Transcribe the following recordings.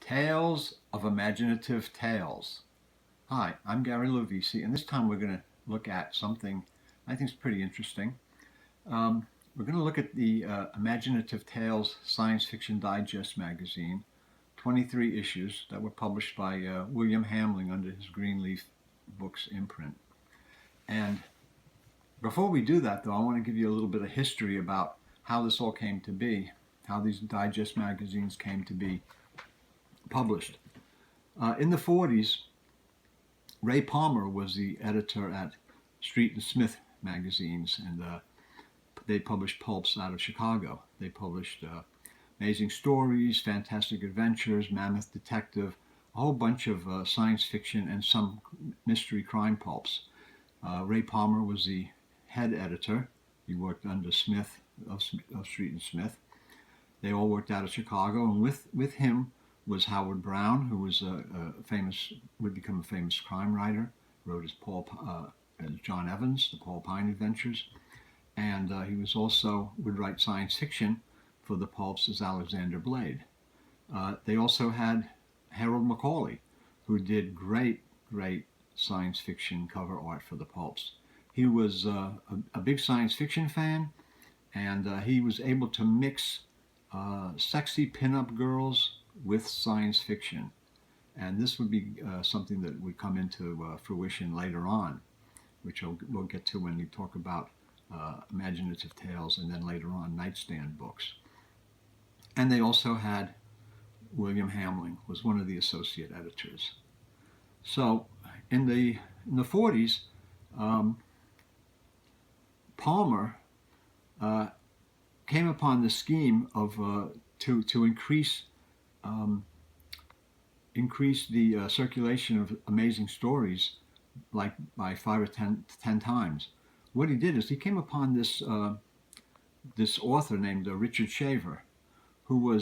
Tales of Imaginative Tales. Hi, I'm Gary Lovisi, and this time we're going to look at something I think is pretty interesting. We're going to look at the Imaginative Tales Science Fiction Digest magazine, 23 issues that were published by William Hamling under his Greenleaf Books imprint. And before we do that, though, I want to give you a little bit of history about how this all came to be, how these digest magazines came to be published. In the 40s, Ray Palmer was the editor at Street and Smith magazines, and they published pulps out of Chicago. They published Amazing Stories, Fantastic Adventures, Mammoth Detective, a whole bunch of science fiction and some mystery crime pulps. Ray Palmer was the head editor. He worked under Smith of Street and Smith. They all worked out of Chicago, and with him was Howard Brown, who was would become a famous crime writer. Wrote as John Evans, the Paul Pine Adventures, and he was also would write science fiction for the pulps as Alexander Blade. They also had Harold Macaulay, who did great science fiction cover art for the pulps. He was a big science fiction fan, and he was able to mix sexy pinup girls with science fiction. And this would be something that would come into fruition later on, which we'll get to when we talk about Imaginative Tales and then later on Nightstand books. And they also had William Hamling was one of the associate editors. So in the 40s, Palmer came upon the scheme of to increase the circulation of Amazing Stories like by 5 or 10 times. What he did is he came upon this author named Richard Shaver, who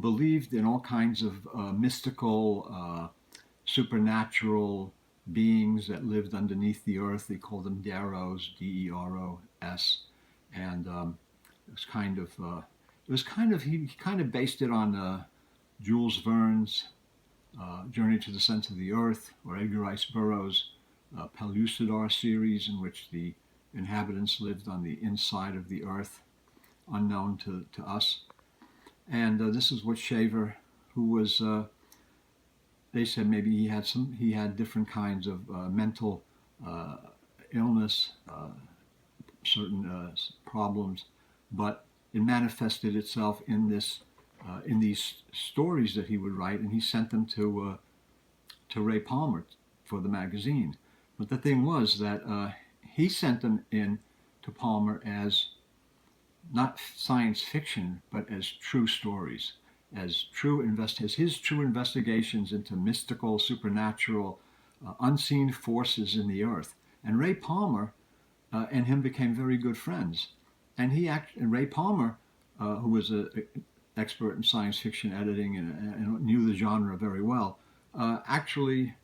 believed in all kinds of mystical, supernatural beings that lived underneath the earth. They called them Deros, Deros, and he kind of based it on Jules Verne's Journey to the Center of the Earth, or Edgar Rice Burroughs' Pellucidar series, in which the inhabitants lived on the inside of the earth, unknown to us. And this is what Shaver, who was, they said maybe he had different kinds of mental illness, certain problems, but it manifested itself in these stories that he would write, and he sent them to Ray Palmer for the magazine. But the thing was that he sent them in to Palmer as not science fiction, but as true stories, as his true investigations into mystical, supernatural, unseen forces in the earth. And Ray Palmer and him became very good friends. And Ray Palmer, who was an expert in science fiction editing and knew the genre very well, actually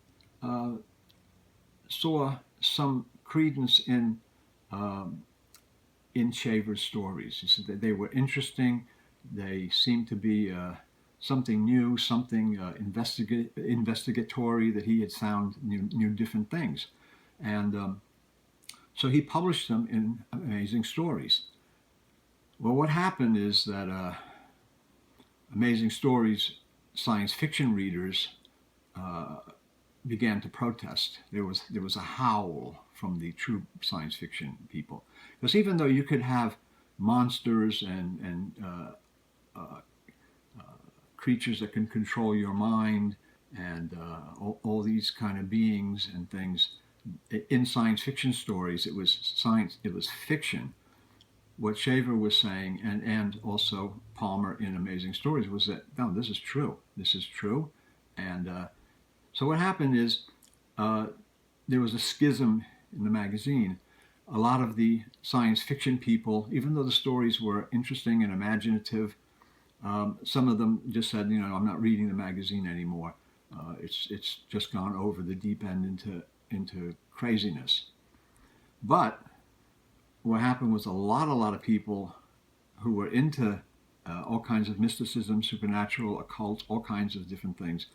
saw some credence in Shaver's stories. He said that they were interesting. They seemed to be something new, something investigatory, that he had found new different things. And so he published them in Amazing Stories. Well, what happened is that Amazing Stories science fiction readers began to protest. There was a howl from the true science fiction people, because even though you could have monsters and creatures that can control your mind and all these kind of beings and things in science fiction stories, it was fiction. What Shaver was saying, and also Palmer in Amazing Stories, was that, no, this is true. And so what happened is there was a schism in the magazine. A lot of the science fiction people, even though the stories were interesting and imaginative, some of them just said, I'm not reading the magazine anymore. It's just gone over the deep end into craziness. But what happened was a lot of people who were into all kinds of mysticism, supernatural, occult, all kinds of different things,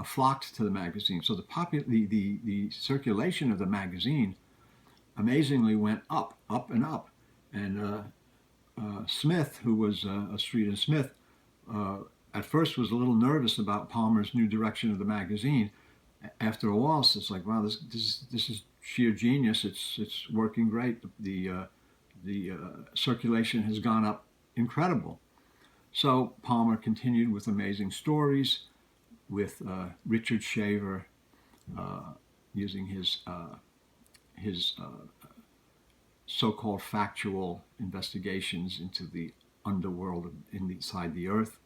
flocked to the magazine. So the circulation of the magazine amazingly went up and up. And Smith, who was Street and Smith, at first was a little nervous about Palmer's new direction of the magazine. After a while, it's like, wow, this is sheer genius. It's working great. The circulation has gone up incredible. So Palmer continued with amazing stories, with Richard Shaver using his so-called factual investigations into the underworld inside the earth.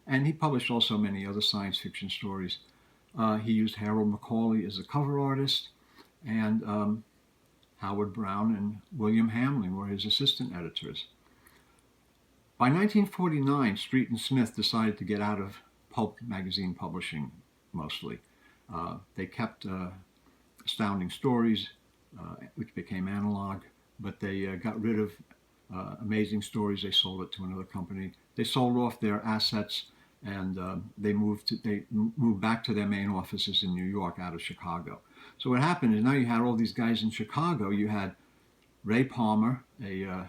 And he published also many other science fiction stories. He used Harold Macaulay as a cover artist, and Howard Brown and William Hamling were his assistant editors. By 1949, Street and Smith decided to get out of pulp magazine publishing mostly. They kept Astounding Stories, which became Analog, but they got rid of Amazing Stories. They sold it to another company. They sold off their assets, and they moved back to their main offices in New York out of Chicago. So what happened is now you had all these guys in Chicago. You had Ray Palmer, a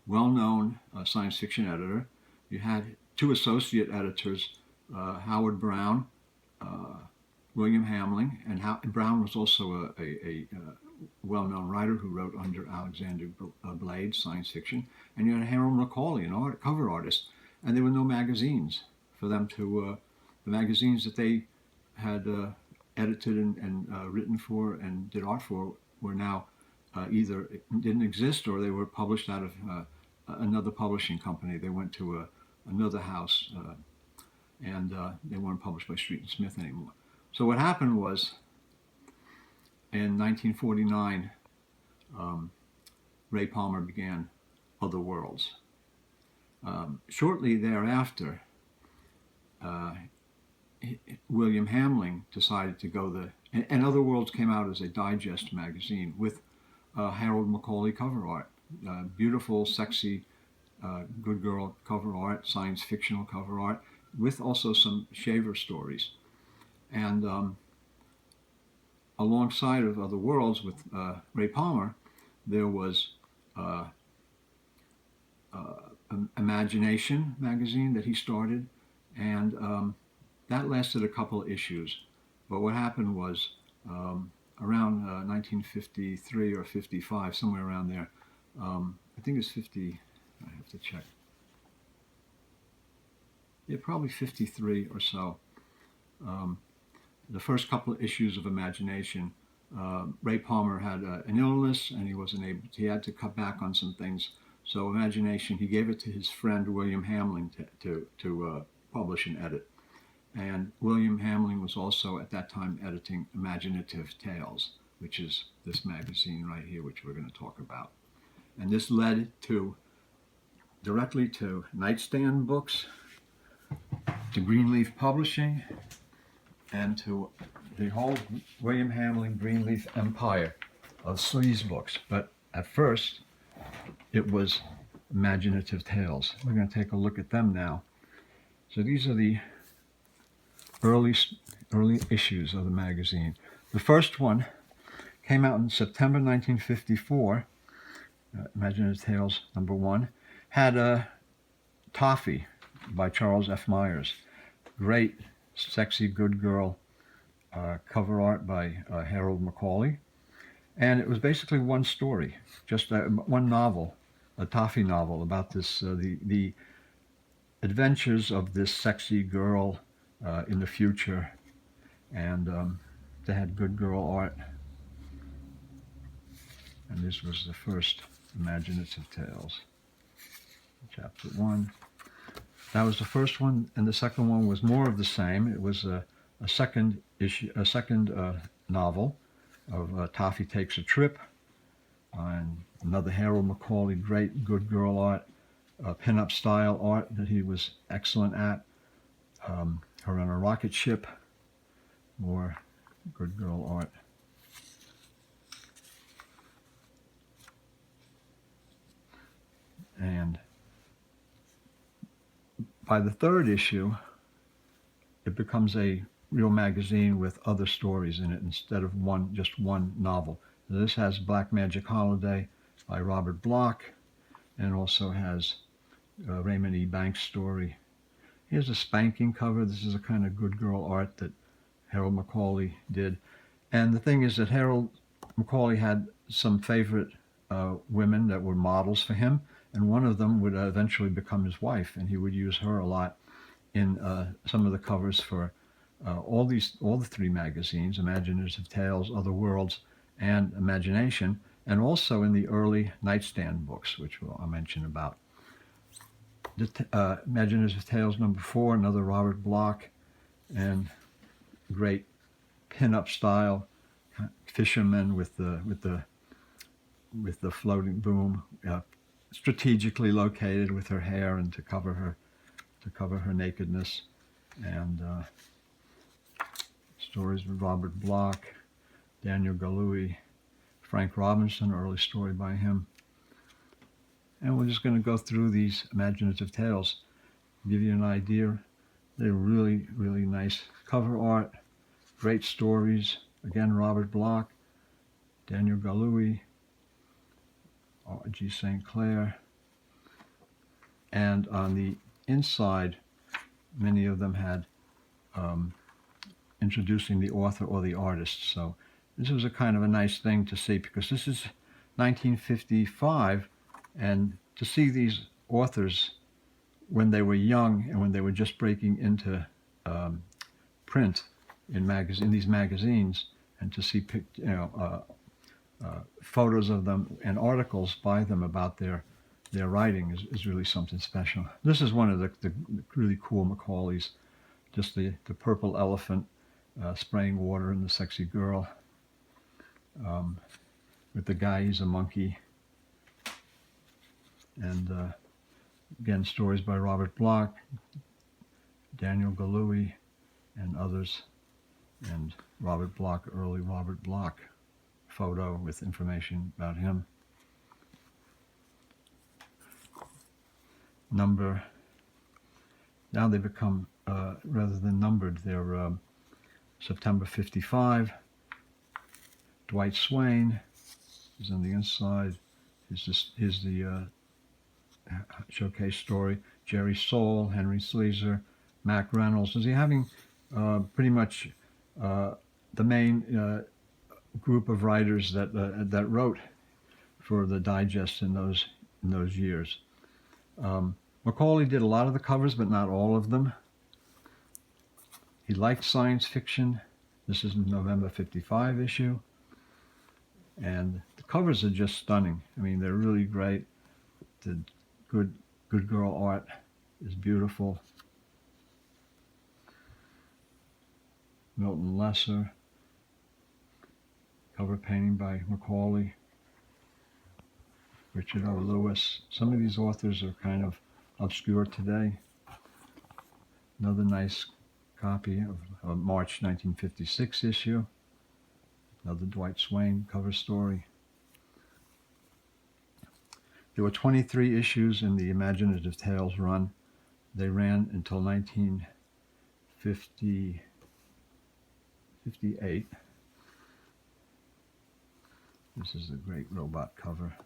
well-known science fiction editor. You had two associate editors, Howard Brown, William Hamling, and Brown was also a well-known writer who wrote under Alexander Blade, science fiction. And you had Harold Macaulay, an cover artist. And there were no magazines for them to, the magazines that they had edited and written for and did art for were now either didn't exist or they were published out of another publishing company. They went to another house and they weren't published by Street and Smith anymore. So what happened was, in 1949, Ray Palmer began Other Worlds. Shortly thereafter, William Hamling decided to go and Other Worlds came out as a digest magazine with Harold Macaulay cover art. Beautiful, sexy, good girl cover art, science fictional cover art, with also some Shaver stories. And alongside of Other Worlds with Ray Palmer, there was Imagination magazine that he started, and that lasted a couple of issues. But what happened was around 1953 or 55, somewhere around there, I think it's 50, I have to check. Yeah, probably 53 or so. The first couple of issues of Imagination, Ray Palmer had an illness and he wasn't able to, he had to cut back on some things. So Imagination, he gave it to his friend William Hamling to publish and edit. And William Hamling was also at that time editing Imaginative Tales, which is this magazine right here, which we're going to talk about. And this led directly to Nightstand Books, to Greenleaf Publishing, and to the whole William Hamling Greenleaf empire of sleaze books. But at first, it was Imaginative Tales. We're going to take a look at them now. So these are the early issues of the magazine. The first one came out in September 1954. Imaginative Tales #1 had a Toffee by Charles F. Myers. Great, sexy, good girl cover art by Harold Macaulay. And it was basically one story, just one novel, a Toffee novel about this, the adventures of this sexy girl in the future. And they had good girl art. And this was the first Imaginative Tales, chapter 1. That was the first one, and the second one was more of the same. It was a second issue, a second novel of Toffee Takes a Trip, and another Harold Macaulay, great good girl art, pin-up style art that he was excellent at. Her on a rocket ship, more good girl art. And by the third issue, it becomes a real magazine with other stories in it instead of just one novel. This has Black Magic Holiday by Robert Bloch, and also has Raymond E. Banks' story. Here's a spanking cover. This is a kind of good girl art that Harold Macaulay did. And the thing is that Harold Macaulay had some favorite women that were models for him, and one of them would eventually become his wife, and he would use her a lot in some of the covers for all the three magazines, Imaginative Tales, Other Worlds, and Imagination, and also in the early nightstand books, which I'll mention about. Imaginative Tales number 4, another Robert Bloch, and great pin-up style fisherman with the floating boom, strategically located with her hair and to cover her nakedness, and stories with Robert Bloch, Daniel Galui, Frank Robinson, early story by him. And we're just going to go through these Imaginative Tales, give you an idea. They're really, really nice cover art, great stories. Again, Robert Bloch, Daniel Galui, R.G. St. Clair. And on the inside, many of them had introducing the author or the artist. So this was a kind of a nice thing to see, because this is 1955, and to see these authors when they were young and when they were just breaking into print in these magazines, and to see photos of them and articles by them about their writing is really something special. This is one of the really cool Macaulays, just the purple elephant spraying water in the sexy girl, with the guy, he's a monkey. And again, stories by Robert Bloch, Daniel Galui, and others, and Robert Bloch, early Robert Bloch photo with information about him. Now they become, rather than numbered, they're September 55. Dwight Swain is on the inside. Here's the showcase story. Jerry Soule, Henry Sleezer, Mac Reynolds. Is he having pretty much the main group of writers that wrote for the digest in those years. Macaulay did a lot of the covers, but not all of them. He liked science fiction. This is the November 55 issue. And the covers are just stunning. I mean, they're really great. The good girl art is beautiful. Milton Lesser. Cover painting by Macaulay. Richard O. Lewis. Some of these authors are kind of obscure today. Another nice copy of a March 1956 issue. Another Dwight Swain cover story. There were 23 issues in the Imaginative Tales run. They ran until 1958. This is the great robot cover.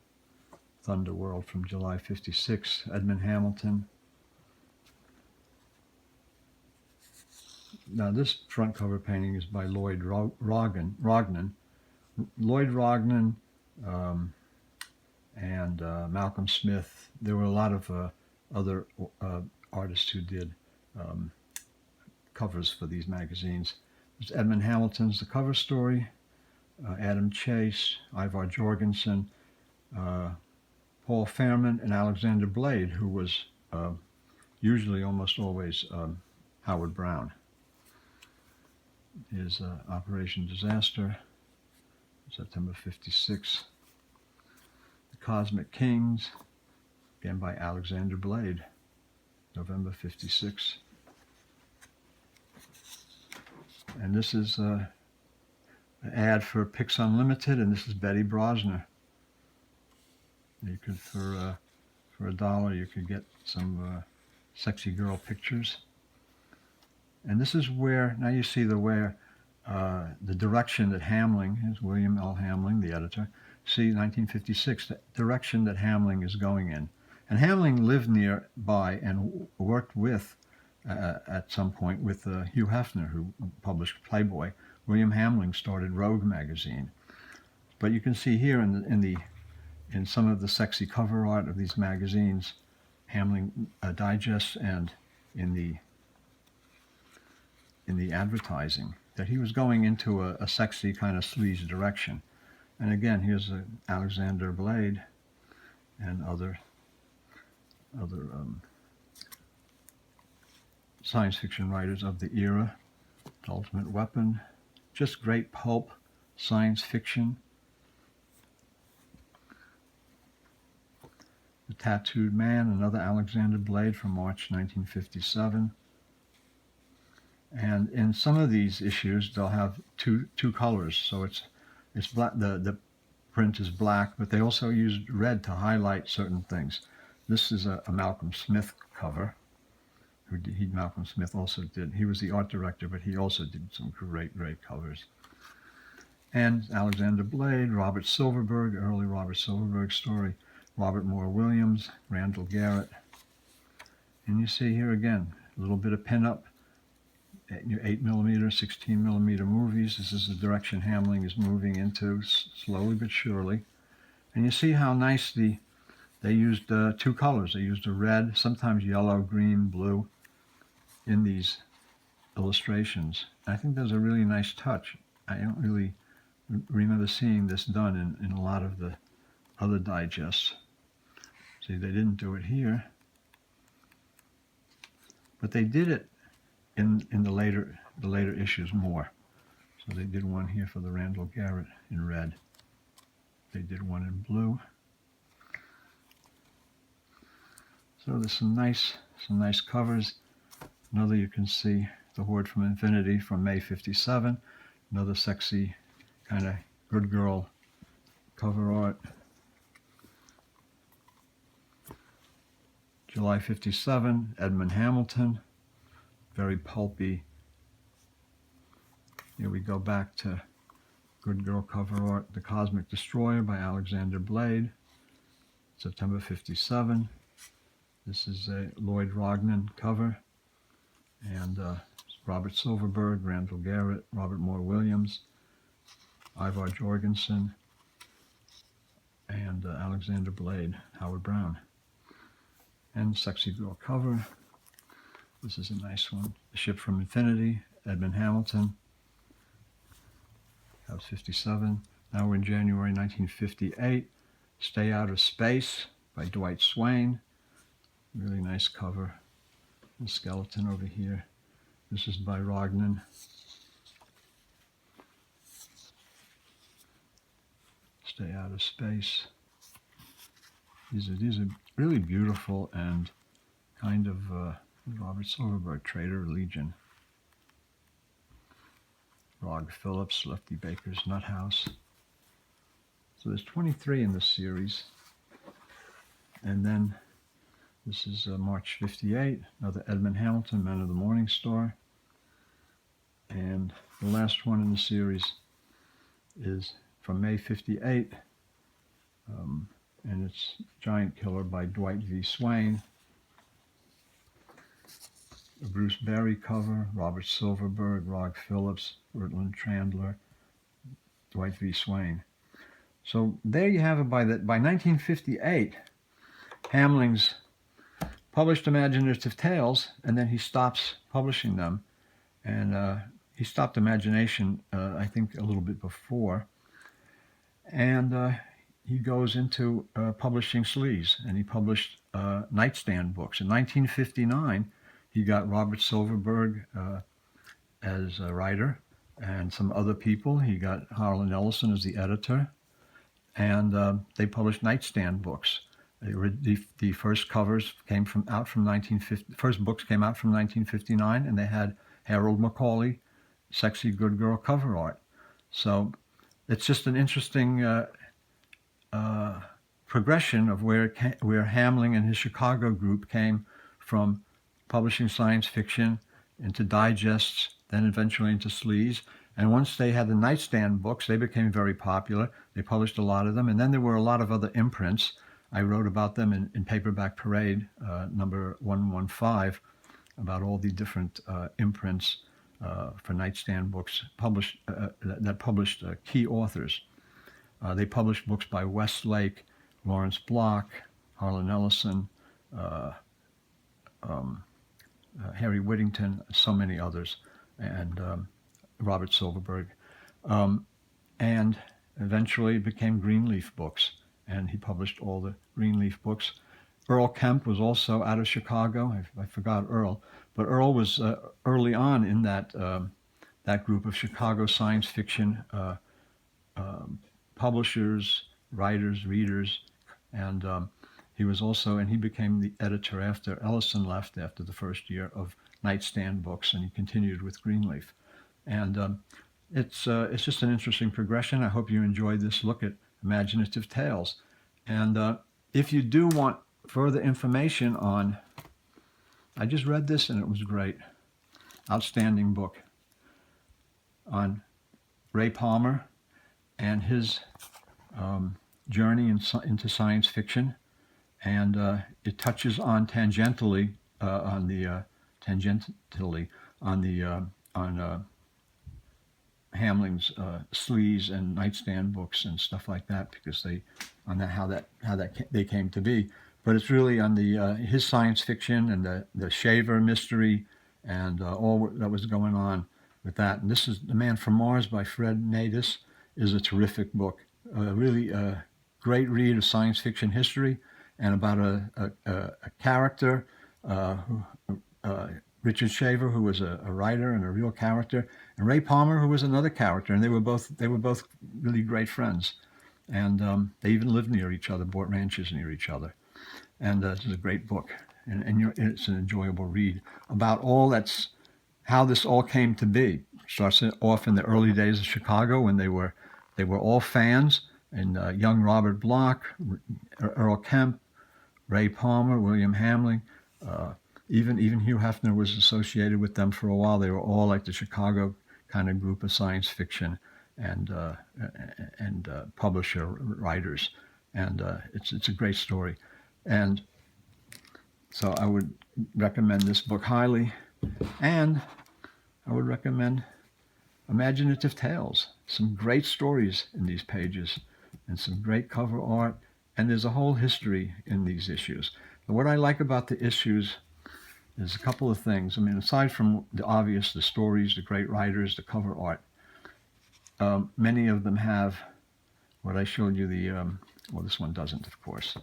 Thunderworld from July 56, Edmund Hamilton. Now this front cover painting is by Lloyd Rognan. Lloyd Rognan and Malcolm Smith. There were a lot of other artists who did covers for these magazines. There's Edmund Hamilton's The Cover Story, Adam Chase, Ivar Jorgensen, Paul Fairman, and Alexander Blade, who was usually almost always Howard Brown. Here's Operation Disaster, September 56. The Cosmic Kings, again by Alexander Blade, November 56. And this is an ad for Pix Unlimited, and this is Betty Brosner. You could, for $1, you could get some sexy girl pictures. And this is where, now you see the direction that Hamling, is William L. Hamling, the editor, see 1956, the direction that Hamling is going in. And Hamling lived nearby and worked with, at some point, with Hugh Hefner, who published Playboy. William Hamling started Rogue magazine. But you can see here in some of the sexy cover art of these magazines, Hamling digests, and in the advertising, that he was going into a sexy kind of sleaze direction. And again, here's Alexander Blade and other science fiction writers of the era. Ultimate Weapon, just great pulp science fiction. The Tattooed Man, another Alexander Blade from March 1957. And in some of these issues, they'll have two colors. So it's black. The print is black, but they also used red to highlight certain things. This is a Malcolm Smith cover. Malcolm Smith also did. He was the art director, but he also did some great covers. And Alexander Blade, Robert Silverberg, early Robert Silverberg story. Robert Moore Williams, Randall Garrett. And you see here again, a little bit of pinup. 8mm, 16mm movies. This is the direction Hamling is moving into, slowly but surely. And you see how nice they used two colors. They used a red, sometimes yellow, green, blue in these illustrations. I think that's a really nice touch. I don't really remember seeing this done in a lot of the other digests. See, they didn't do it here, but they did it in the later issues more. So they did one here for the Randall Garrett in red. They did one in blue. So there's some nice covers. Another, you can see The Horde from Infinity from May 57. Another sexy kind of good girl cover art. July 57, Edmund Hamilton. Very pulpy. Here we go back to good girl cover art. The Cosmic Destroyer by Alexander Blade. September 57. This is a Lloyd Rognan cover. And Robert Silverberg, Randall Garrett, Robert Moore Williams, Ivar Jorgensen, and Alexander Blade, Howard Brown. And sexy girl cover. This is a nice one. The Ship from Infinity, Edmund Hamilton. That was 57. Now we're in January 1958. Stay Out of Space by Dwight Swain. Really nice cover. The skeleton over here. This is by Rognan. Stay Out of Space. These are really beautiful and kind of Robert Silverberg, Trader Legion. Rog Phillips, Lefty Baker's Nut House. So there's 23 in this series. And then this is March 58, another Edmund Hamilton, Men of the Morning Star. And the last one in the series is from May 58, and it's Giant Killer by Dwight V. Swain. A Bruce Berry cover, Robert Silverberg, Rog Phillips, Bertrand Chandler, Dwight V. Swain. So there you have it. By 1958, Hamling's published Imaginative Tales, and then he stops publishing them. And he stopped Imagination, I think, a little bit before. And he goes into publishing sleaze, and he published nightstand books. In 1959, he got Robert Silverberg as a writer and some other people. He got Harlan Ellison as the editor, and they published nightstand books. The first covers came out from 1950. First books came out from 1959, and they had Harold Macaulay, sexy good girl cover art. So it's just an interesting progression of where Hamling and his Chicago group came from publishing science fiction into digests, then eventually into sleaze. And once they had the nightstand books, they became very popular. They published a lot of them. And then there were a lot of other imprints. I wrote about them in Paperback Parade, number 115, about all the different imprints for nightstand books that published key authors. They published books by Westlake, Lawrence Block, Harlan Ellison, Harry Whittington, so many others, and Robert Silverberg. And eventually it became Greenleaf Books, and he published all the Greenleaf books. Earl Kemp was also out of Chicago. I forgot Earl, but Earl was early on in that group of Chicago science fiction publishers, writers, readers, and he was also, and he became the editor after Ellison left after the first year of Nightstand Books, and he continued with Greenleaf. And it's just an interesting progression. I hope you enjoyed this look at Imaginative Tales. And if you do want further information on, I just read this and it was great, outstanding book on Ray Palmer and his journey into science fiction, and it touches on tangentially on Hamling's sleaze and nightstand books and stuff like that, because they came to be. But it's really on his science fiction and the Shaver mystery and all that was going on with that. And this is The Man from Mars by Fred Natus is a terrific book, really a great read of science fiction history, and about a character, Richard Shaver, who was a writer and a real character, and Ray Palmer, who was another character, and they were both really great friends, and they even lived near each other, bought ranches near each other, and this is a great book, and it's an enjoyable read about how this all came to be. It starts off in the early days of Chicago when they were all fans, and young Robert Bloch, Earl Kemp, Ray Palmer, William Hamling, even Hugh Hefner was associated with them for a while. They were all like the Chicago kind of group of science fiction and publisher writers, and it's a great story. And so I would recommend this book highly, and I would recommend Imaginative Tales. Some great stories in these pages and some great cover art, and there's a whole history in these issues. But what I like about the issues is a couple of things. I mean, aside from the obvious, the stories, the great writers, the cover art, many of them have what I showed you, well, this one doesn't, of course,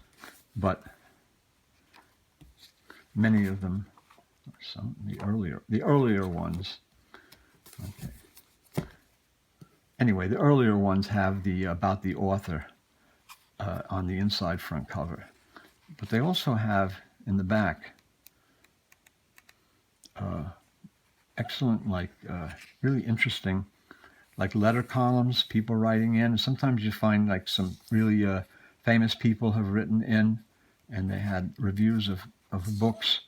but many of them, the earlier ones, okay. Anyway, the earlier ones have about the author on the inside front cover, but they also have in the back excellent, really interesting, letter columns, people writing in. And sometimes you find some really famous people have written in, and they had reviews of books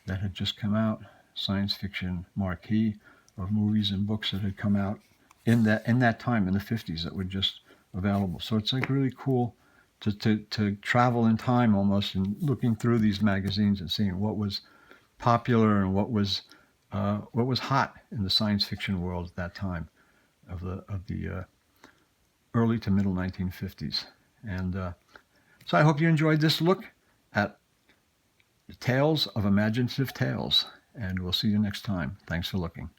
that had just come out, science fiction marquee of movies and books that had come out in that time in the 50s that were just available. So it's really cool to travel in time almost, and looking through these magazines and seeing what was popular and what was hot in the science fiction world at that time of the early to middle 1950s. And so I hope you enjoyed this look at the Tales of Imaginative Tales, and we'll see you next time. Thanks for looking.